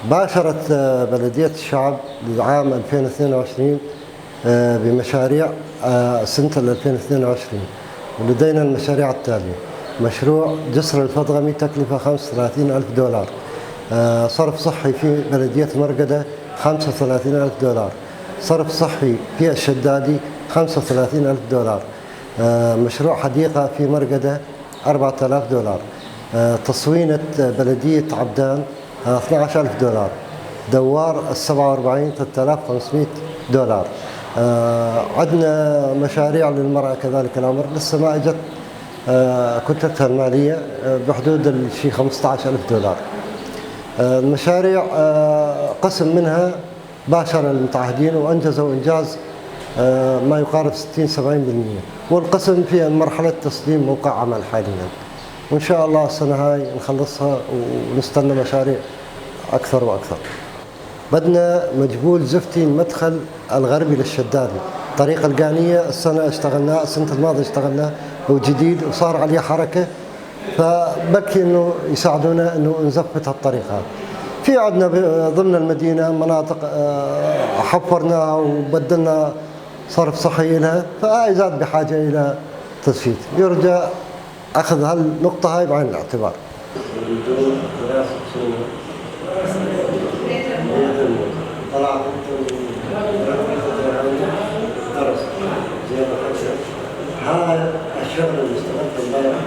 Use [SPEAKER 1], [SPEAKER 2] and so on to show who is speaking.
[SPEAKER 1] باشرت بلدية الشعب لعام 2022 بمشاريع سنة 2022، ولدينا المشاريع التالية: مشروع جسر الفضغمي تكلفة 35,000 دولار، صرف صحي في بلدية مرقدة 35,000 دولار، صرف صحي في الشدادي 35,000 دولار، مشروع حديقة في مرقدة 4,000 دولار، تصوينة بلدية عبدان 12,000 دولار، دوار 47 3,500 دولار. عندنا مشاريع للمرأة كذلك الأمر، لسه ما اجت كتلتها المالية بحدود شيء 15,000 دولار. المشاريع قسم منها باشر المتعهدين وأنجزوا إنجاز ما يقارب 60-70%، والقسم في مرحلة تسليم موقع عمل حاليا، وإن شاء الله السنة هاي نخلصها ونستنى مشاريع أكثر وأكثر. بدنا مجبول زفتي المدخل الغربي للشدادي، طريق القانية السنة الماضية اشتغلناه وجديد وصار عليه حركة، فبكي إنه يساعدونا إنه نزفت هالطريق هذا. في عندنا ضمن المدينة مناطق حفرناها وبدلنا صرف صحي لها، فهاي زاد بحاجة إلى تزفيت. يرجى أخذ هالنقطة هاي بعين الاعتبار. هذا الشغل اللي اشتغلته امبارح